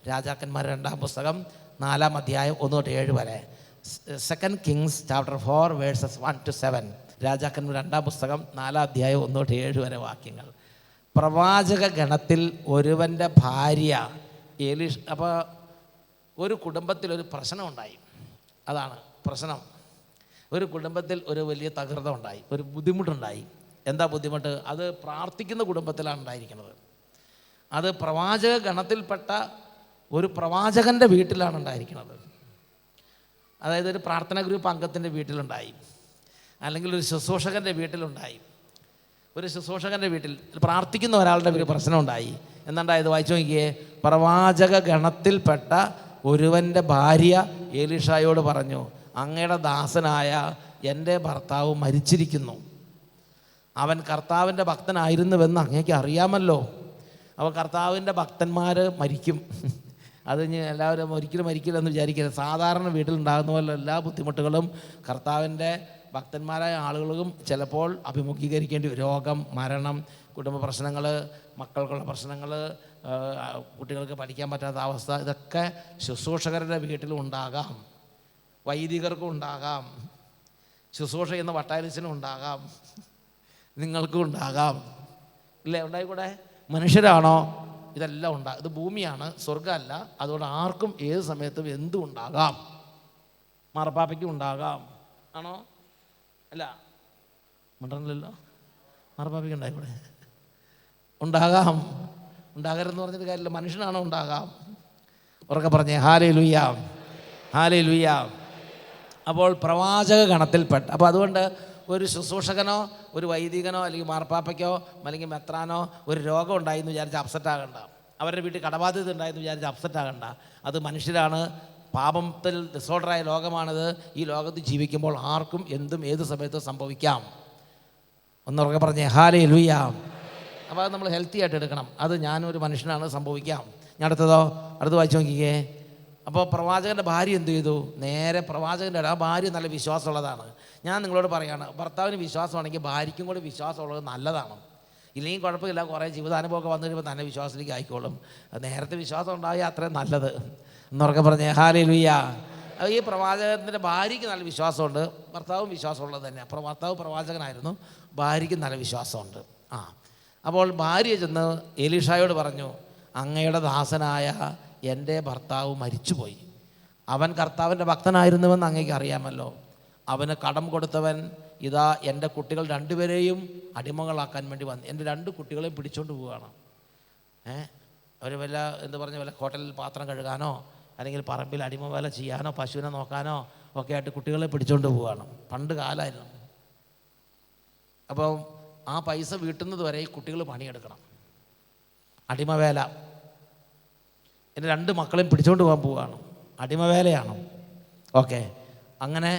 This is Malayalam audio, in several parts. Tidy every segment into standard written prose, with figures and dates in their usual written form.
രാജാക്കന്മാർ 2-ാം പുസ്തകം 4-ാം അധ്യായം 1-7 വരെ. 2 Kings chapter 4 verses 1-7. രാജാക്കന്മാർ 2-ാം പുസ്തകം 4-ാം അധ്യായം 1-7 വരെ വാക്യങ്ങൾ. പ്രവാചക ഗണത്തിൽ ഒരുവൻ്റെ ഭാര്യ എലീഷ. അപ്പോൾ ഒരു കുടുംബത്തിലൊരു പ്രശ്നമുണ്ടായി. അതാണ് പ്രശ്നം. ഒരു കുടുംബത്തിൽ ഒരു വലിയ തകൃതം ഉണ്ടായി, ഒരു ബുദ്ധിമുട്ടുണ്ടായി. എന്താ ബുദ്ധിമുട്ട്? അത് പ്രാർത്ഥിക്കുന്ന കുടുംബത്തിലാണ് ഉണ്ടായിരിക്കുന്നത്. അത് പ്രവാചക ഗണത്തിൽപ്പെട്ട ഒരു പ്രവാചകൻ്റെ വീട്ടിലാണ് ഉണ്ടായിരിക്കുന്നത്. അതായത് ഒരു പ്രാർത്ഥന ഗ്രൂപ്പ് അംഗത്തിൻ്റെ വീട്ടിലുണ്ടായി, അല്ലെങ്കിൽ ഒരു ശുശ്രൂഷകൻ്റെ വീട്ടിലുണ്ടായി. ഒരു ശുശ്രൂഷകൻ്റെ വീട്ടിൽ പ്രാർത്ഥിക്കുന്ന ഒരാളുടെ ഒരു പ്രശ്നമുണ്ടായി. എന്താണ്ടായത്? വായിച്ചു നോക്കിയേ. പ്രവാചക ഗണത്തിൽപ്പെട്ട ഒരുവൻ്റെ ഭാര്യ എലീഷായോട് പറഞ്ഞു, അങ്ങയുടെ ദാസനായ എൻ്റെ ഭർത്താവ് മരിച്ചിരിക്കുന്നു. അവൻ കർത്താവിൻ്റെ ഭക്തനായിരുന്നുവെന്ന് അങ്ങേക്ക് അറിയാമല്ലോ. അപ്പോൾ കർത്താവിൻ്റെ ഭക്തന്മാർ മരിക്കും. അത് ഇനി എല്ലാവരും ഒരിക്കലും മരിക്കില്ലെന്ന് വിചാരിക്കരുത്. സാധാരണ വീട്ടിലുണ്ടാകുന്ന പോലെ എല്ലാ ബുദ്ധിമുട്ടുകളും കർത്താവിൻ്റെ ഭക്തന്മാരായ ആളുകളും ചിലപ്പോൾ അഭിമുഖീകരിക്കേണ്ടി വരും. രോഗം, മരണം, കുടുംബ പ്രശ്നങ്ങൾ, മക്കൾക്കുള്ള പ്രശ്നങ്ങൾ, കുട്ടികൾക്ക് പഠിക്കാൻ പറ്റാത്ത അവസ്ഥ, ഇതൊക്കെ ശുശ്രൂഷകരുടെ വീട്ടിലും ഉണ്ടാകാം, വൈദികർക്കും ഉണ്ടാകാം, ശുശ്രൂഷ ചെയ്യുന്ന വട്ടാലിസിനും ഉണ്ടാകാം, നിങ്ങൾക്കും ഉണ്ടാകാം. ഇല്ലേ? ഉണ്ടായിക്കൂടെ? മനുഷ്യരാണോ? ഇതെല്ലാം ഉണ്ടാകും. ഇത് ഭൂമിയാണ്, സ്വർഗ്ഗമല്ല. അതുകൊണ്ട് ആർക്കും ഏത് സമയത്തും എന്തും ഉണ്ടാകാം. മാർപ്പാപ്പയ്ക്കും ഉണ്ടാകാം. ആണോ? അല്ല, മിണ്ടണല്ലോ. മാർപ്പാപ്പയ്ക്ക് ഉണ്ടായിക്കൂടെ? ഉണ്ടാകാം. ഉണ്ടാകരുതെന്ന് പറഞ്ഞിട്ട് കാര്യമില്ല. മനുഷ്യനാണോ? ഉണ്ടാകാം. ഉറക്കെ പറഞ്ഞേ ഹല്ലേലൂയ, ഹല്ലേലൂയ. അപ്പോൾ പ്രവാചക ഗണത്തിൽപ്പെട്ട, അപ്പോൾ അതുകൊണ്ട് ഒരു ശുശ്രൂഷകനോ ഒരു വൈദികനോ അല്ലെങ്കിൽ മാർപ്പാപ്പയ്ക്കോ അല്ലെങ്കിൽ മെത്രാനോ ഒരു രോഗം ഉണ്ടായെന്ന് വിചാരിച്ച് അപ്സെറ്റ് ആകണ്ട. അവരുടെ വീട്ടിൽ കടബാധ്യത ഉണ്ടായെന്ന് വിചാരിച്ച് അപ്സെറ്റ് ആകണ്ട. അത് മനുഷ്യരാണ്. പാപത്തിൽ ഡിസോർഡറായ ലോകമാണിത്. ഈ ലോകത്ത് ജീവിക്കുമ്പോൾ ആർക്കും എന്തും ഏത് സമയത്തും സംഭവിക്കാം. ഒന്നുറക്കെ പറഞ്ഞേ ഹല്ലേലൂയ. അപ്പോൾ അത് നമ്മൾ ഹെൽത്തി ആയിട്ട് എടുക്കണം. അത് ഞാനൊരു മനുഷ്യനാണ്, സംഭവിക്കാം. ഞാൻ അടുത്ത് വായിച്ചു നോക്കിക്കേ. അപ്പോൾ പ്രവാചകൻ്റെ ഭാര്യ എന്ത് ചെയ്തു? നേരെ പ്രവാചകൻ്റെ ആ ഭാര്യ നല്ല വിശ്വാസമുള്ളതാണ്. ഞാൻ നിങ്ങളോട് പറയുകയാണ്, ഭർത്താവിന് വിശ്വാസമാണെങ്കിൽ ഭാര്യയ്ക്കും കൂടി വിശ്വാസമുള്ളത് നല്ലതാണ്. ഇല്ലെങ്കിൽ കുഴപ്പമില്ല, കുറേ ജീവിതാനുഭവമൊക്കെ വന്നു കഴിയുമ്പോൾ തന്നെ വിശ്വാസത്തിലേക്ക് ആയിക്കോളും. നേരത്തെ വിശ്വാസം ഉണ്ടായാൽ അത്രയും നല്ലത്. എന്നുറക്കെ പറഞ്ഞേ ഹല്ലേലൂയ. ഈ പ്രവാചകത്തിൻ്റെ ഭാര്യയ്ക്ക് നല്ല വിശ്വാസമുണ്ട്, ഭർത്താവും വിശ്വാസമുള്ളത് തന്നെ. അപ്പോൾ ഭർത്താവ് പ്രവാചകനായിരുന്നു, ഭാര്യയ്ക്ക് നല്ല വിശ്വാസമുണ്ട്. അപ്പോൾ ഭാര്യ ചെന്ന് എലീഷായോട് പറഞ്ഞു, അങ്ങയുടെ ദാസനായ എൻ്റെ ഭർത്താവ് മരിച്ചുപോയി. അവൻ കർത്താവിൻ്റെ ഭക്തനായിരുന്നുവെന്ന് അങ്ങേക്ക് അറിയാമല്ലോ. അവന് കടം കൊടുത്തവൻ ഇതാ എൻ്റെ കുട്ടികൾ 2 പേരെയും അടിമകളാക്കാൻ വേണ്ടി വന്നു. എൻ്റെ 2 കുട്ടികളെയും പിടിച്ചുകൊണ്ട് പോവുകയാണ്. അവർ വല്ല ഹോട്ടലിൽ പാത്രം കഴുകാനോ അല്ലെങ്കിൽ പറമ്പിൽ അടിമ വേല ചെയ്യാനോ പശുവിനെ നോക്കാനോ ഒക്കെ ആയിട്ട് കുട്ടികളെ പിടിച്ചുകൊണ്ട് പോവുകയാണ്. പണ്ട് കാലമായിരുന്നു. അപ്പോൾ ആ പൈസ വീട്ടുന്നത് വരെ ഈ കുട്ടികൾ പണിയെടുക്കണം, അടിമവേല. എൻ്റെ 2 മക്കളെയും പിടിച്ചുകൊണ്ട് പോകാൻ പോവുകയാണ്, അടിമവേലയാണ്. ഓക്കെ, അങ്ങനെ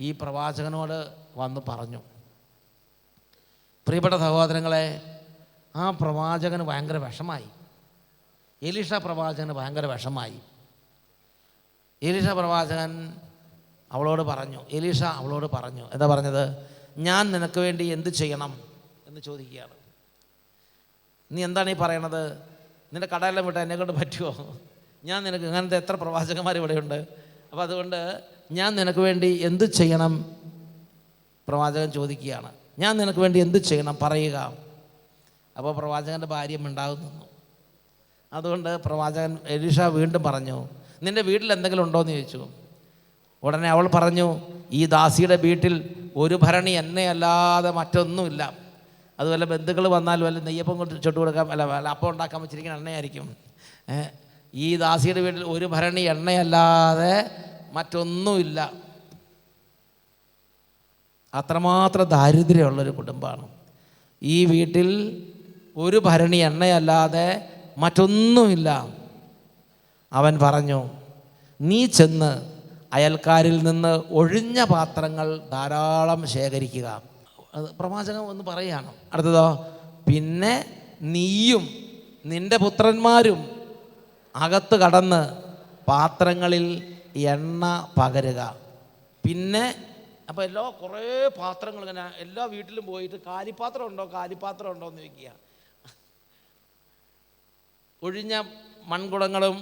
ഈ പ്രവാചകനോട് വന്ന് പറഞ്ഞു. പ്രിയപ്പെട്ട സഹോദരങ്ങളെ, ആ പ്രവാചകന് ഭയങ്കര വിഷമായി. എലീഷ പ്രവാചകന് ഭയങ്കര വിഷമായി. എലീഷ പ്രവാചകൻ എലീഷ അവളോട് പറഞ്ഞു. എന്താ പറഞ്ഞത്? ഞാൻ നിനക്ക് വേണ്ടി എന്ത് ചെയ്യണം എന്ന് ചോദിക്കുകയാണ്. നീ എന്താണ് ഈ പറയണത്? നിൻ്റെ കടയെല്ലാം വിട്ട് എന്നെ കൊണ്ട് പറ്റുമോ? ഞാൻ നിനക്ക് ഇങ്ങനത്തെ എത്ര പ്രവാചകന്മാർ ഇവിടെയുണ്ട്. അപ്പോൾ അതുകൊണ്ട് ഞാൻ നിനക്ക് വേണ്ടി എന്ത് ചെയ്യണം? പ്രവാചകൻ ചോദിക്കുകയാണ്. ഞാൻ നിനക്ക് വേണ്ടി എന്ത് ചെയ്യണം പറയുക. അപ്പോൾ പ്രവാചകൻ്റെ ഭാര്യ മിണ്ടാതെ നിന്നു. അതുകൊണ്ട് പ്രവാചകൻ എലീഷ വീണ്ടും പറഞ്ഞു, നിൻ്റെ വീട്ടിൽ എന്തെങ്കിലും ഉണ്ടോ എന്ന് ചോദിച്ചു. ഉടനെ അവൾ പറഞ്ഞു, ഈ ദാസിയുടെ വീട്ടിൽ ഒരു ഭരണി എണ്ണയല്ലാതെ മറ്റൊന്നുമില്ല. അതുപോലെ ബന്ധുക്കൾ വന്നാൽ വല്ല നെയ്യപ്പം കൊണ്ട് ചുട്ടു കൊടുക്കാൻ വല്ല അപ്പം ഉണ്ടാക്കാൻ വെച്ചിരിക്കുന്ന എണ്ണയായിരിക്കും. ഈ ദാസിയുടെ വീട്ടിൽ ഒരു ഭരണി എണ്ണയല്ലാതെ മറ്റൊന്നുമില്ല. അത്രമാത്രം ദാരിദ്ര്യമുള്ളൊരു കുടുംബമാണ്. ഈ വീട്ടിൽ ഒരു ഭരണി എണ്ണയല്ലാതെ മറ്റൊന്നുമില്ല. അവൻ പറഞ്ഞു, നീ ചെന്ന് അയൽക്കാരിൽ നിന്ന് ഒഴിഞ്ഞ പാത്രങ്ങൾ ധാരാളം ശേഖരിക്കുക. അത് പ്രവാചകൻ ഒന്ന് പറയുകയാണ്. അടുത്തതോ, പിന്നെ നീയും നിൻ്റെ പുത്രന്മാരും അകത്ത് കടന്ന് പാത്രങ്ങളിൽ എണ്ണ പകരുക. പിന്നെ അപ്പോൾ കുറേ പാത്രങ്ങൾ ഇങ്ങനെ എല്ലാ വീട്ടിലും പോയിട്ട് കാലിപ്പാത്രം ഉണ്ടോ എന്ന് ചോദിക്കുക. ഒഴിഞ്ഞ മൺകുടങ്ങളും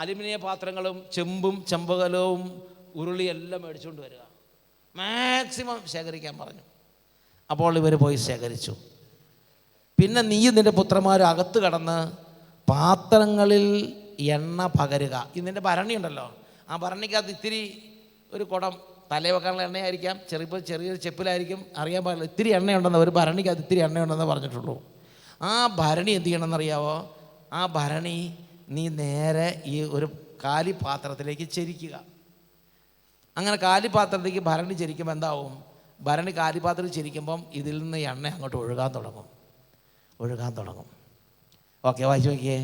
അലുമിനിയം പാത്രങ്ങളും ചെമ്പും ചെമ്പകലവും ഉരുളിയെല്ലാം മേടിച്ചുകൊണ്ട് വരിക, മാക്സിമം ശേഖരിക്കാൻ പറഞ്ഞു. അപ്പോൾ ഇവർ പോയി ശേഖരിച്ചു. പിന്നെ നീ നിൻ്റെ പുത്രന്മാരും അകത്ത് കടന്ന് പാത്രങ്ങളിൽ എണ്ണ പകരുക. ഇതിൻ്റെ ഭരണി ഉണ്ടല്ലോ, ആ ഭരണിക്കകത്ത് ഇത്തിരി ഒരു കുടം തലയിൽ വെക്കാനുള്ള എണ്ണയായിരിക്കാം, ചെറിയൊരു ചെപ്പിലായിരിക്കും, അറിയാൻ പാടില്ല. ഇത്തിരി എണ്ണയുണ്ടെന്ന്, ഒരു ഭരണിക്കകത്ത് ഇത്തിരി എണ്ണയുണ്ടെന്ന് പറഞ്ഞിട്ടുള്ളൂ. ആ ഭരണി എന്ത് ചെയ്യണമെന്നറിയാവോ? ആ ഭരണി നീ നേരെ ഈ ഒരു കാലിപാത്രത്തിലേക്ക് ചെരിക്കുക. അങ്ങനെ കാലിപാത്രത്തിലേക്ക് ഭരണി ചെരിക്കുമ്പോൾ എന്താവും? ഭരണി കാലിപാത്രത്തിൽ ചെരിക്കുമ്പം ഇതിൽ നിന്ന് എണ്ണ അങ്ങോട്ട് ഒഴുകാൻ തുടങ്ങും. ഓക്കെ, വായിച്ചു നോക്കിയേ.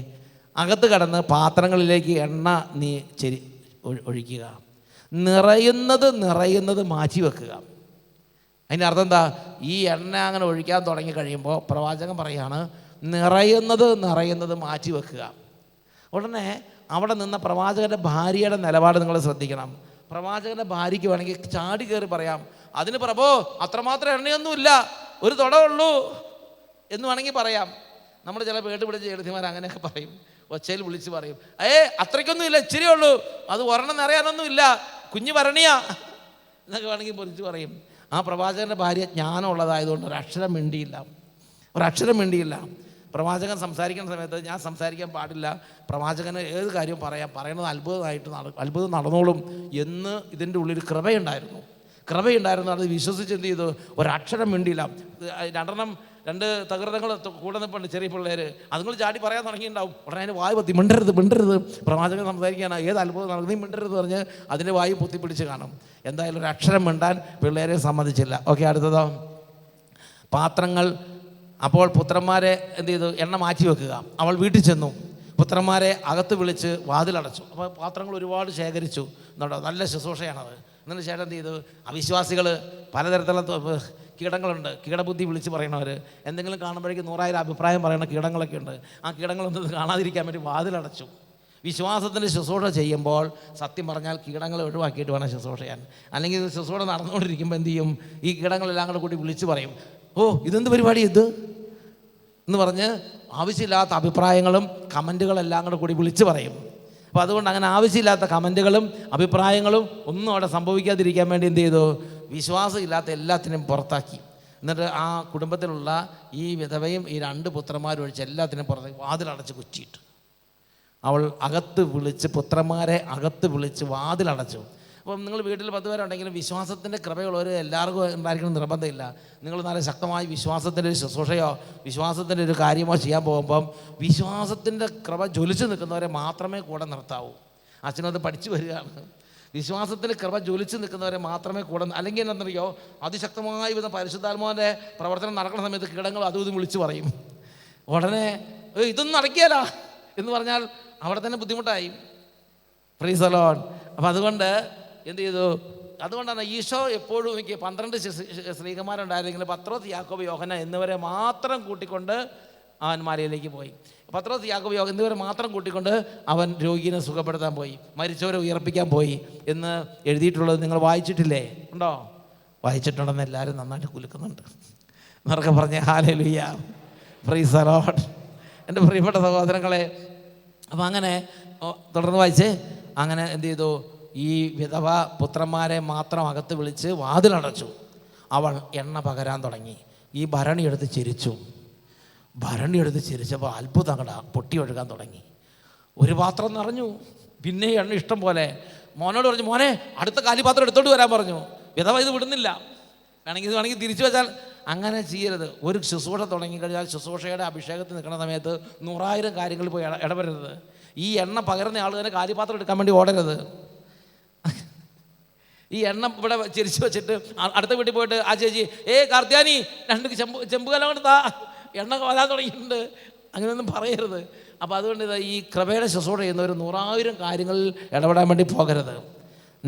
അകത്ത് കടന്ന് പാത്രങ്ങളിലേക്ക് എണ്ണ നീ ഒഴിക്കുക. നിറയുന്നത് മാറ്റി വെക്കുക. അതിൻ്റെ അർത്ഥം എന്താ? ഈ എണ്ണ അങ്ങനെ ഒഴിക്കാൻ തുടങ്ങി കഴിയുമ്പോൾ പ്രവാചകൻ പറയാണ്, നിറയുന്നത് മാറ്റി വെക്കുക. ഉടനെ അവിടെ നിന്ന പ്രവാചകൻ്റെ ഭാര്യയുടെ നിലപാട് നിങ്ങൾ ശ്രദ്ധിക്കണം. പ്രവാചകൻ്റെ ഭാര്യയ്ക്ക് വേണമെങ്കിൽ ചാടി കയറി പറയാം, അതിന് പ്രഭോ അത്രമാത്രം എണ്ണയൊന്നുമില്ല, ഒരു തുടമുള്ളൂ എന്ന് വേണമെങ്കിൽ പറയാം. നമ്മൾ ചില പേട്ട് പിടിച്ച എഴുതിമാർ അങ്ങനെയൊക്കെ പറയും, ഒച്ചയിൽ വിളിച്ച് പറയും, അത്രയ്ക്കൊന്നും ഇല്ല, ഇച്ചിരി ഉള്ളൂ, അത് ഒരെണ്ണം നിറയാനൊന്നും ഇല്ല, കുഞ്ഞ് ഭരണിയാ എന്നൊക്കെ വേണമെങ്കിൽ പൊരിച്ച് പറയും. ആ പ്രവാചകൻ്റെ ഭാര്യ ജ്ഞാനമുള്ളതായതുകൊണ്ട് ഒരക്ഷരം മിണ്ടിയില്ല. പ്രവാചകൻ സംസാരിക്കുന്ന സമയത്ത് ഞാൻ സംസാരിക്കാൻ പാടില്ല, പ്രവാചകന് ഏത് കാര്യവും പറയുന്നത് അത്ഭുതം നടന്നോളും എന്ന് ഇതിൻ്റെ ഉള്ളിൽ കൃപയുണ്ടായിരുന്നു. അത് വിശ്വസിച്ച് എന്ത് ചെയ്തു? ഒരക്ഷരം മിണ്ടിയില്ല. രണ്ട് തകൃതങ്ങൾ കൂടെ നിൽപ്പുണ്ട്, ചെറിയ പിള്ളേർ, അതുങ്ങൾ ചാടി പറയാൻ തുടങ്ങിയിട്ടുണ്ടാവും. ഉടനെ അതിന് വായു പൊത്തി, മിണ്ടരുത്, പ്രവാചകൻ സംസാരിക്കുകയാണ്, ഏത് അത്ഭുതം നടന്നു, നീ മിണ്ടരുത് പറഞ്ഞ് അതിൻ്റെ വായു പൊത്തിപ്പിടിച്ച് കാണും. എന്തായാലും ഒരു അക്ഷരം മിണ്ടാൻ പിള്ളേരെ സമ്മതിച്ചില്ല. ഓക്കെ, അടുത്തതോ? പാത്രങ്ങൾ. അപ്പോൾ പുത്രന്മാരെ എന്ത് ചെയ്തു? എണ്ണ മാറ്റി വെക്കുക. അവൾ വീട്ടിൽ ചെന്നു, പുത്രന്മാരെ അകത്ത് വിളിച്ച് വാതിലടച്ചു. അപ്പോൾ പാത്രങ്ങൾ ഒരുപാട് ശേഖരിച്ചു. എന്നുണ്ടോ? നല്ല ശുശ്രൂഷയാണത്. എന്നിട്ട് ചേട്ടൻ എന്ത് ചെയ്തു? അവിശ്വാസികൾ, പലതരത്തിലുള്ള കീടങ്ങളുണ്ട്, കീടബുദ്ധി വിളിച്ച് പറയണവർ, എന്തെങ്കിലും കാണുമ്പോഴേക്കും 100,000 അഭിപ്രായം പറയുന്ന കീടങ്ങളൊക്കെ ഉണ്ട്. ആ കീടങ്ങളൊന്നും കാണാതിരിക്കാൻ വേണ്ടി വാതിലടച്ചു. വിശ്വാസത്തിൻ്റെ ശുശ്രൂഷ ചെയ്യുമ്പോൾ സത്യം പറഞ്ഞാൽ കീടങ്ങളെ ഒഴിവാക്കിയിട്ട് വേണം ശുശ്രൂഷ ചെയ്യാൻ. അല്ലെങ്കിൽ ശുശ്രൂഷ നടന്നുകൊണ്ടിരിക്കുമ്പോൾ എന്ത് ചെയ്യും? ഈ കീടങ്ങളെല്ലാം കൂടി വിളിച്ച് പറയും, ഇതെന്ത് പരിപാടി എന്ന് പറഞ്ഞ് ആവശ്യമില്ലാത്ത അഭിപ്രായങ്ങളും കമൻറ്റുകളെല്ലാം കൂടി വിളിച്ച് പറയും. അപ്പോൾ അതുകൊണ്ട് അങ്ങനെ ആവശ്യമില്ലാത്ത കമൻറ്റുകളും അഭിപ്രായങ്ങളും ഒന്നും അവിടെ സംഭവിക്കാതിരിക്കാൻ വേണ്ടി എന്ത് ചെയ്തു? വിശ്വാസം ഇല്ലാത്ത എല്ലാത്തിനും പുറത്താക്കി. എന്നിട്ട് ആ കുടുംബത്തിലുള്ള ഈ വിധവയും ഈ 2 പുത്രന്മാരും ഒഴിച്ച് എല്ലാത്തിനും പുറത്തേക്ക് വാതിലടച്ച് കുറ്റിയിട്ടു. അവൾ പുത്രന്മാരെ അകത്ത് വിളിച്ച് വാതിലടച്ചു. അപ്പം നിങ്ങൾ വീട്ടിൽ 10 പേരുണ്ടെങ്കിലും വിശ്വാസത്തിൻ്റെ കൃപയുള്ളവർ എല്ലാവർക്കും ഉണ്ടായിരിക്കണം നിർബന്ധമില്ല. നിങ്ങൾ നല്ല ശക്തമായി വിശ്വാസത്തിൻ്റെ ഒരു ശുശ്രൂഷയോ വിശ്വാസത്തിൻ്റെ ഒരു കാര്യമോ ചെയ്യാൻ പോകുമ്പം വിശ്വാസത്തിൻ്റെ കൃപ ജ്വലിച്ച് നിൽക്കുന്നവരെ മാത്രമേ കൂടെ നിർത്താവൂ. അച്ഛനത് പഠിച്ചു വരികയാണ്. വിശ്വാസത്തിൻ്റെ കൃപ ജ്വലിച്ച് നിൽക്കുന്നവരെ മാത്രമേ കൂടെ, അല്ലെങ്കിൽ എന്താണെന്നറിയോ, അതിശക്തമായ വിധം പരിശുദ്ധാത്മാവിൻ്റെ പ്രവർത്തനം നടക്കുന്ന സമയത്ത് കീടങ്ങൾ അതും ഇതും വിളിച്ച് പറയും. ഉടനെ ഇതൊന്നും നടക്കിയല്ല എന്ന് പറഞ്ഞാൽ അവിടെ തന്നെ ബുദ്ധിമുട്ടായി. Price the Lord. അപ്പം അതുകൊണ്ട് എന്ത് ചെയ്തു? അതുകൊണ്ടാണ് ഈശോ എപ്പോഴും എനിക്ക് 12 സ്ത്രീകന്മാരുണ്ടായിരുന്നെങ്കിൽ പത്രോസ്, യാക്കോബ്, യോഹന്നാൻ എന്നിവരെ മാത്രം കൂട്ടിക്കൊണ്ട് അവൻ മലയിലേക്ക് പോയി. പത്രോസ്, യാക്കോബ്, യോഹന്നാൻ എന്നിവരെ മാത്രം കൂട്ടിക്കൊണ്ട് അവൻ രോഗിയെ സുഖപ്പെടുത്താൻ പോയി, മരിച്ചവരെ ഉയർപ്പിക്കാൻ പോയി എന്ന് എഴുതിയിട്ടുള്ളത് നിങ്ങൾ വായിച്ചിട്ടില്ലേ? ഉണ്ടോ? വായിച്ചിട്ടുണ്ടെന്ന് എല്ലാവരും നന്നായിട്ട് കുലുക്കുന്നുണ്ട്. എന്നൊക്കെ പറഞ്ഞ് ഹല്ലേലൂയ, പ്രൈസ് ദി ലോർഡ്. എൻ്റെ പ്രിയപ്പെട്ട സഹോദരങ്ങളെ, അപ്പം അങ്ങനെ തുടർന്ന് വായിച്ച് അങ്ങനെ എന്ത് ചെയ്തു? ഈ വിധവ പുത്രന്മാരെ മാത്രം അകത്ത് വിളിച്ച് വാതിലടച്ചു. അവൾ എണ്ണ പകരാൻ തുടങ്ങി. ഈ ഭരണിയെടുത്ത് ചിരിച്ചപ്പോൾ അത്ഭുതം പൊട്ടി ഒഴുകാൻ തുടങ്ങി. ഒരു പാത്രം നിറഞ്ഞു, പിന്നെ എണ്ണ ഇഷ്ടം പോലെ. മോനോട് പറഞ്ഞു, മോനെ അടുത്ത കാലിപാത്രം എടുത്തോണ്ട് വരാൻ പറഞ്ഞു. വിധവ ഇത് വിടുന്നില്ല, വേണമെങ്കിൽ തിരിച്ചു വെച്ചാൽ. അങ്ങനെ ചെയ്യരുത്. ഒരു ശുശ്രൂഷ തുടങ്ങിക്കഴിഞ്ഞാൽ ശുശ്രൂഷയുടെ അഭിഷേകത്തിൽ നിൽക്കുന്ന സമയത്ത് 100,000 കാര്യങ്ങളിൽ പോയി ഇടപെടരുത്. ഈ എണ്ണ പകരുന്ന ആൾ തന്നെ കാലിപാത്രം എടുക്കാൻ വേണ്ടി ഓടരുത്. ഈ എണ്ണ ഇവിടെ ചിരിച്ചു വെച്ചിട്ട് അടുത്ത വീട്ടിൽ പോയിട്ട് ആ ചേച്ചി കാർത്തിയാനി 2 ചെമ്പ് കലം കൊണ്ട് എണ്ണ വരാൻ തുടങ്ങിയിട്ടുണ്ട്, അങ്ങനെയൊന്നും പറയരുത്. അപ്പോൾ അതുകൊണ്ട് ഈ കൃപയുടെ ശുശ്രൂഷ ചെയ്യുന്നവർ 100,000 കാര്യങ്ങളിൽ ഇടപെടാൻ വേണ്ടി പോകരുത്.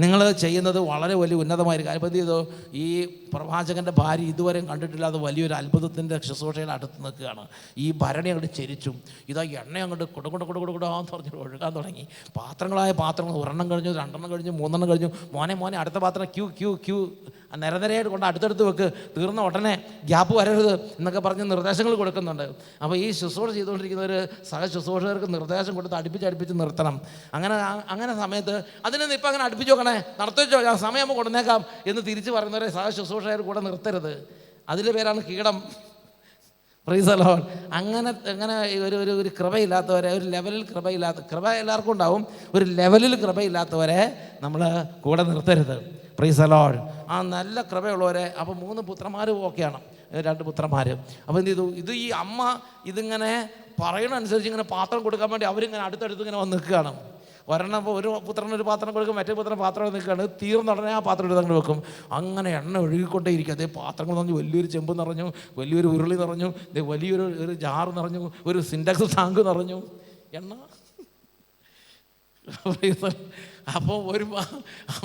നിങ്ങൾ ചെയ്യുന്നത് വളരെ വലിയ ഉന്നതമായ ഒരു കാര്യം. ഇപ്പം എന്ത് ചെയ്തു, ഈ പ്രവാചകൻ്റെ ഭാര്യ ഇതുവരെയും കണ്ടിട്ടില്ലാതെ വലിയൊരു അത്ഭുതത്തിൻ്റെ ശുശ്രൂഷയുടെ അടുത്ത് നിൽക്കുകയാണ്. ഈ ഭരണി അങ്ങോട്ട് ചെരിച്ചു, ഇതാ എണ്ണ അങ്ങോട്ട് കൊടുകൊണ്ടാന്ന് പറഞ്ഞ് ഒഴുകാൻ തുടങ്ങി. പാത്രങ്ങൾ ഒരെണ്ണം കഴിഞ്ഞു, രണ്ടെണ്ണം കഴിഞ്ഞു, മൂന്നെണ്ണം കഴിഞ്ഞു. മോനെ അടുത്ത പാത്രം ക്യൂ നിരനിരയായിട്ട് കൊണ്ട് അടുത്തടുത്ത് വെക്ക്, തീർന്ന ഉടനെ ഗ്യാപ്പ് വരരുത് എന്നൊക്കെ പറഞ്ഞ് നിർദ്ദേശങ്ങൾ കൊടുക്കുന്നുണ്ട്. അപ്പോൾ ഈ ശുശ്രൂഷ ചെയ്തുകൊണ്ടിരിക്കുന്ന ഒരു ശുശ്രൂഷകർക്ക് നിർദ്ദേശം കൊടുത്ത് അടുപ്പിച്ച് നിർത്തണം. അങ്ങനെ സമയത്ത് അതിനൊന്നും ഇപ്പം അങ്ങനെ അടുപ്പിച്ച് നോക്കണേ, നടത്തിച്ചോ, ഞാൻ സമയം കൊടുന്നേക്കാം എന്ന് തിരിച്ച് പറയുന്നവരെ ശുശ്രൂഷകർ കൂടെ നിർത്തരുത്. അതിൻ്റെ പേരാണ് കീടം. Price the Lord. അങ്ങനെ ഒരു കൃപയില്ലാത്തവരെ, ഒരു ലെവലിൽ കൃപ എല്ലാവർക്കും ഉണ്ടാവും, ഒരു ലെവലിൽ കൃപയില്ലാത്തവരെ നമ്മൾ കൂടെ നിർത്തരുത്. Praise the Lord. ആ നല്ല കൃപയുള്ളവരെ. അപ്പോൾ 3 പുത്രന്മാരും ഓക്കെയാണ്, 2 പുത്രന്മാർ. അപ്പോൾ എന്ത് ചെയ്തു, ഇത് ഈ അമ്മ ഇതിങ്ങനെ പറയണനുസരിച്ച് ഇങ്ങനെ പാത്രം കൊടുക്കാൻ വേണ്ടി അവരിങ്ങനെ അടുത്തടുത്ത് ഇങ്ങനെ വന്ന് നിൽക്കുകയാണ്. ഒരെണ്ണം ഇപ്പോൾ ഒരു പുത്രനൊരു പാത്രം കൊടുക്കും, മറ്റേ പുത്രൻ പാത്രം നിൽക്കുകയാണ്. തീർന്ന ഉടനെ ആ പാത്രം എടുത്ത് അങ്ങോട്ട് വെക്കും. അങ്ങനെ എണ്ണ ഒഴുകിക്കൊണ്ടേയിരിക്കും. അതേ പാത്രങ്ങൾ നിറഞ്ഞു, വലിയൊരു ചെമ്പ് നിറഞ്ഞു, വലിയൊരു ഉരുളി നിറഞ്ഞു, വലിയൊരു ജാറ് നിറഞ്ഞു, ഒരു സിൻഡക്സ് ടാങ്ക് നിറഞ്ഞു എണ്ണ. അപ്പോൾ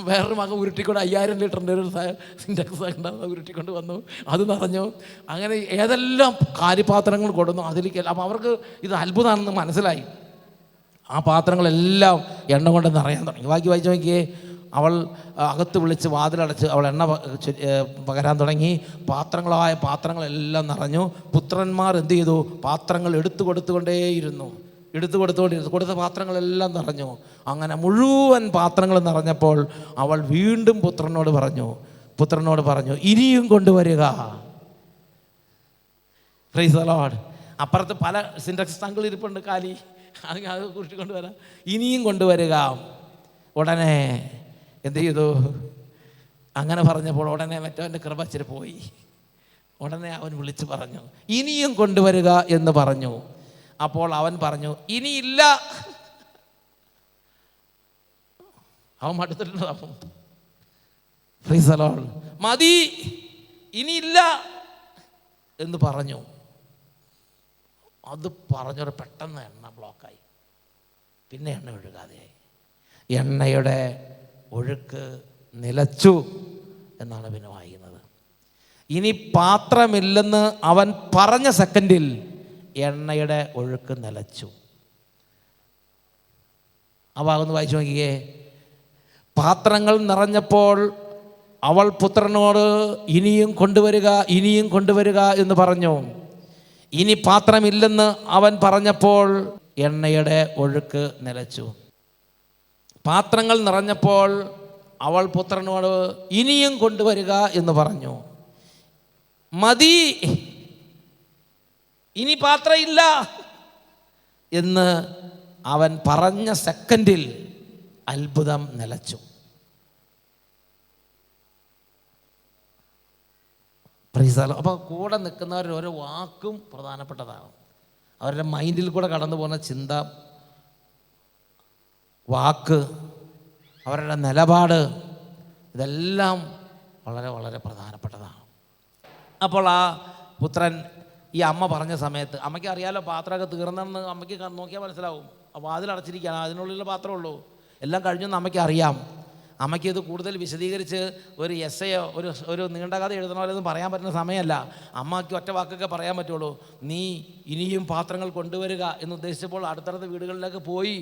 വേറൊരു മകൻ ഉരുട്ടിക്കൊണ്ട് 5000 ലിറ്ററിൻ്റെ ഒരു സിൻഡക്സ് ഉണ്ടാകുന്ന ഉരുട്ടിക്കൊണ്ട് വന്നു, അത് നിറഞ്ഞു. അങ്ങനെ ഏതെല്ലാം കാര്യപാത്രങ്ങൾ കൊടുന്നു അതിലേക്ക്. അപ്പോൾ അവർക്ക് ഇത് അത്ഭുതമാണെന്ന് മനസ്സിലായി. ആ പാത്രങ്ങളെല്ലാം എണ്ണ കൊണ്ട് നിറയാൻ തുടങ്ങി. വായിച്ച് നോക്കിയേ. അവൾ അകത്ത് വിളിച്ച് വാതിലടച്ച് അവൾ എണ്ണ പകരാൻ തുടങ്ങി. പാത്രങ്ങളെല്ലാം നിറഞ്ഞു. പുത്രന്മാർ എന്ത് ചെയ്തു, പാത്രങ്ങൾ കൊടുത്തുകൊണ്ടേയിരുന്നു. കൊടുത്ത പാത്രങ്ങളെല്ലാം നിറഞ്ഞു. അങ്ങനെ മുഴുവൻ പാത്രങ്ങൾ നിറഞ്ഞപ്പോൾ അവൾ വീണ്ടും പുത്രനോട് പറഞ്ഞു ഇനിയും കൊണ്ടുവരിക. Price the Lord. അപ്പുറത്ത് പല സിൻഡക്സ് ടാങ്കുകൾ ഇരിപ്പുണ്ട്, കാലി, അത് കുറിച്ച് കൊണ്ടുവരാം. ഇനിയും കൊണ്ടുവരിക. ഉടനെ എന്ത് ചെയ്തു, അങ്ങനെ പറഞ്ഞപ്പോൾ ഉടനെ മറ്റവൻ്റെ കൃപ ഇച്ചിരി പോയി. ഉടനെ അവൻ വിളിച്ചു പറഞ്ഞു ഇനിയും കൊണ്ടുവരിക എന്ന് പറഞ്ഞു. അപ്പോൾ അവൻ പറഞ്ഞു ഇനിയില്ല. അവൻ മടുത്തിട്ടുണ്ടാവും. Price the Lord. മതി, ഇനിയില്ല എന്ന് പറഞ്ഞു. അത് പറഞ്ഞൊരു പെട്ടെന്ന് എണ്ണ ബ്ലോക്കായി. പിന്നെ എണ്ണ ഒഴുകാതെയായി. എണ്ണയുടെ ഒഴുക്ക് നിലച്ചു എന്നാണ് പിന്നെ വായിക്കുന്നത്. ഇനി പാത്രമില്ലെന്ന് അവൻ പറഞ്ഞ സെക്കൻഡിൽ എണ്ണയുടെ ഒഴുക്ക് നിലച്ചു. ആ ഭാഗം ഒന്ന് വായിച്ചു നോക്കിയേ. പാത്രങ്ങൾ നിറഞ്ഞപ്പോൾ അവൾ പുത്രനോട് ഇനിയും കൊണ്ടുവരിക എന്ന് പറഞ്ഞു. ഇനി പാത്രമില്ലെന്ന് അവൻ പറഞ്ഞപ്പോൾ എണ്ണയുടെ ഒഴുക്ക് നിലച്ചു. പാത്രങ്ങൾ നിറഞ്ഞപ്പോൾ അവൾ പുത്രനോട് ഇനിയും കൊണ്ടുവരിക എന്ന് പറഞ്ഞു. മതി, ഇനി പാത്രമില്ല എന്ന് അവൻ പറഞ്ഞ സെക്കൻഡിൽ അത്ഭുതം നിലച്ചു. അപ്പോൾ കൂടെ നിൽക്കുന്നവർ ഓരോ വാക്കും പ്രധാനപ്പെട്ടതാണ്. അവരുടെ മൈൻഡിൽ കൂടെ കടന്നു പോകുന്ന ചിന്ത, വാക്ക്, അവരുടെ നിലപാട്, ഇതെല്ലാം വളരെ വളരെ പ്രധാനപ്പെട്ടതാണ്. അപ്പോൾ ആ പുത്രൻ ഈ അമ്മ പറഞ്ഞ സമയത്ത്, അമ്മയ്ക്ക് അറിയാലോ പാത്രമൊക്കെ തീർന്നെന്ന് അമ്മയ്ക്ക് നോക്കിയാൽ മനസ്സിലാവും. അപ്പോൾ അതിലടച്ചിരിക്കുകയാണ്, അതിനുള്ളിലുള്ള പാത്രമുള്ളൂ, എല്ലാം കഴിഞ്ഞെന്ന് അമ്മയ്ക്ക് അറിയാം. അമ്മയ്ക്ക് ഇത് കൂടുതൽ വിശദീകരിച്ച് ഒരു എസ്സയോ ഒരു നീണ്ട കഥ എഴുതണമല്ലെന്ന് പറയാൻ പറ്റുന്ന സമയമല്ല. അമ്മയ്ക്ക് ഒറ്റ വാക്കൊക്കെ പറയാൻ പറ്റുള്ളൂ. നീ ഇനിയും പാത്രങ്ങൾ കൊണ്ടുവരിക എന്ന് ഉദ്ദേശിച്ചപ്പോൾ അടുത്തടുത്ത വീടുകളിലേക്ക് പോയി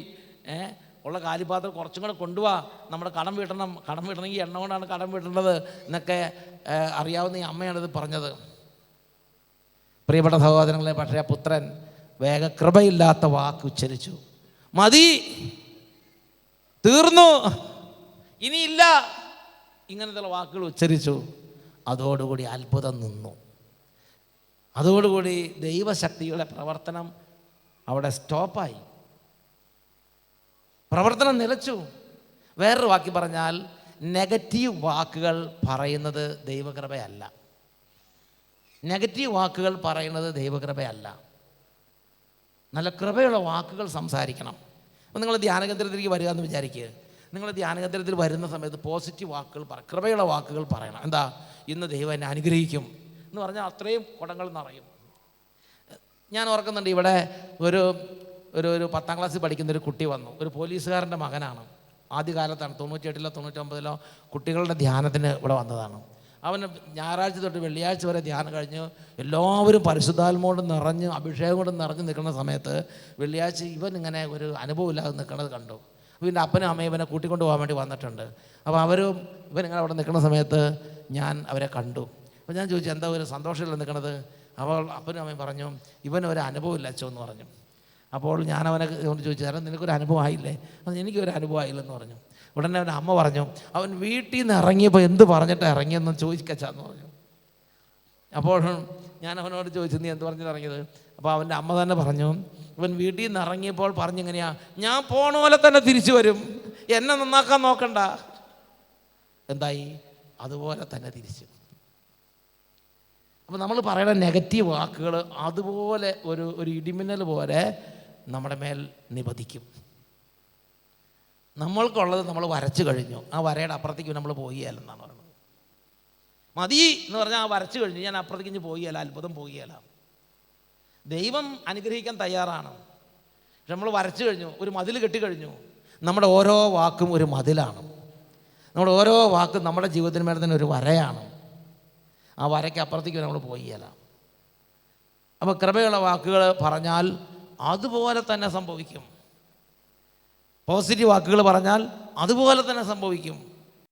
ഉള്ള കാലിപാത്രം കുറച്ചും കൂടെ കൊണ്ടുപോവാ, നമ്മുടെ കടം വീട്ടണമെങ്കിൽ എണ്ണ കൊണ്ടാണ് കടം വീട്ടേണ്ടത് എന്നൊക്കെ അറിയാവുന്ന ഈ അമ്മയാണിത് പറഞ്ഞത്. പ്രിയപ്പെട്ട സഹോദരങ്ങളെ, പക്ഷേ പുത്രൻ കൃപയില്ലാത്ത വാക്ക് ഉച്ചരിച്ചു. മതി, തീർന്നു, ഇനിയില്ല, ഇങ്ങനത്തെ വാക്കുകൾ ഉച്ചരിച്ചു. അതോടുകൂടി അത്ഭുതം നിന്നു. അതോടുകൂടി ദൈവശക്തിയുടെ പ്രവർത്തനം അവിടെ സ്റ്റോപ്പായി. പ്രവർത്തനം നിലച്ചു. വേറൊരു വാക്കി പറഞ്ഞാൽ, നെഗറ്റീവ് വാക്കുകൾ പറയുന്നത് ദൈവകൃപയല്ല. നെഗറ്റീവ് വാക്കുകൾ പറയുന്നത് ദൈവകൃപയല്ല. നല്ല കൃപയുള്ള വാക്കുകൾ സംസാരിക്കണം. അപ്പം നിങ്ങൾ ധ്യാനകേന്ദ്രത്തിലേക്ക് വരിക എന്ന് വിചാരിക്കുക. നിങ്ങൾ ധ്യാനകേന്ദ്രത്തിൽ വരുന്ന സമയത്ത് പോസിറ്റീവ് വാക്കുകൾ കൃപയുള്ള വാക്കുകൾ പറയണം. എന്താ, ഇന്ന് ദൈവം എന്നെ അനുഗ്രഹിക്കും എന്ന് പറഞ്ഞാൽ അത്രയും കുടങ്ങൾ നിറയും. ഞാൻ ഓർക്കുന്നുണ്ട്, ഇവിടെ ഒരു 10ാം ക്ലാസ്സിൽ പഠിക്കുന്നൊരു കുട്ടി വന്നു. ഒരു പോലീസുകാരൻ്റെ മകനാണ്. ആദ്യകാലത്താണ്, 98-ലോ 99-ലോ കുട്ടികളുടെ ധ്യാനത്തിന് ഇവിടെ വന്നതാണ്. അവന് ഞായറാഴ്ച തൊട്ട് വെള്ളിയാഴ്ച വരെ ധ്യാനം കഴിഞ്ഞ് എല്ലാവരും പരിശുദ്ധാത്മാവോട് നിറഞ്ഞ് അഭിഷേകം കൊണ്ട് നിറഞ്ഞ് നിൽക്കുന്ന സമയത്ത് വെള്ളിയാഴ്ച ഇവൻ ഇങ്ങനെ ഒരു അനുഭവം ഇല്ലാതെ നിൽക്കുന്നത് കണ്ടു. പിന്നെ അപ്പനും അമ്മയും ഇവനെ കൂട്ടിക്കൊണ്ട് പോകാൻ വേണ്ടി വന്നിട്ടുണ്ട്. അപ്പോൾ ഇവനിങ്ങനെ അവിടെ നിൽക്കുന്ന സമയത്ത് ഞാൻ അവരെ കണ്ടു. അപ്പോൾ ഞാൻ ചോദിച്ചു, എന്താ ഒരു സന്തോഷമില്ല നിൽക്കണത്? അപ്പോൾ അപ്പനും അമ്മയും പറഞ്ഞു, ഇവനൊരു അനുഭവം ഇല്ല അച്ഛൻ എന്ന് പറഞ്ഞു. അപ്പോൾ ഞാൻ അവനെ ചോദിച്ചു, തരാം നിനക്കൊരു അനുഭവം ആയില്ലേ? എനിക്കൊരു അനുഭവം ആയില്ലെന്ന് പറഞ്ഞു. ഉടനെ അവൻ്റെ അമ്മ പറഞ്ഞു, അവൻ വീട്ടിൽ നിന്ന് ഇറങ്ങിയപ്പോൾ എന്ത് പറഞ്ഞിട്ടാണ് ഇറങ്ങിയെന്ന് ചോദിക്കച്ചാന്ന് പറഞ്ഞു. അപ്പോൾ ഞാൻ അവനോട് ചോദിച്ചു, നീ എന്ത് പറഞ്ഞിട്ട് ഇറങ്ങിയത്? അപ്പോൾ അവൻ്റെ അമ്മ തന്നെ പറഞ്ഞു, ഇവൻ വീട്ടിൽ നിന്ന് ഇറങ്ങിയപ്പോൾ പറഞ്ഞെങ്ങനെയാ, ഞാൻ പോണ പോലെ തന്നെ തിരിച്ചു വരും, എന്നെ നന്നാക്കാൻ നോക്കണ്ട. എന്തായി? അതുപോലെ തന്നെ തിരിച്ചു. അപ്പോൾ നമ്മൾ പറയുന്ന നെഗറ്റീവ് വാക്കുകൾ അതുപോലെ ഒരു ഇടിമിന്നൽ പോലെ നമ്മുടെ മേൽ നിപതിക്കും. നമ്മൾക്കുള്ളത് നമ്മൾ വരച്ചു കഴിഞ്ഞു, ആ വരയുടെ അപ്പുറത്തേക്ക് നമ്മൾ പോയില്ലെന്നാണ് പറയുന്നത്. മതി എന്ന് പറഞ്ഞാൽ ആ വരച്ചു കഴിഞ്ഞു, ഞാൻ അപ്പുറത്തേക്ക് ഇനി പോയില്ല, അത്ഭുതം പോയില്ല. ദൈവം അനുഗ്രഹിക്കാൻ തയ്യാറാണ്, പക്ഷെ നമ്മൾ വരച്ചു കഴിഞ്ഞു, ഒരു മതിൽ കെട്ടിക്കഴിഞ്ഞു. നമ്മുടെ ഓരോ വാക്കും ഒരു മതിലാണ്. നമ്മുടെ ഓരോ വാക്കും നമ്മുടെ ജീവിതത്തിന് മേലെ തന്നെ ഒരു വരയാണ്. ആ വരയ്ക്ക് അപ്പുറത്തേക്ക് നമ്മൾ പോയില്ല. അപ്പോൾ കൃപയുള്ള വാക്കുകൾ പറഞ്ഞാൽ അതുപോലെ തന്നെ സംഭവിക്കും. പോസിറ്റീവ് വാക്കുകൾ പറഞ്ഞാൽ അതുപോലെ തന്നെ സംഭവിക്കും.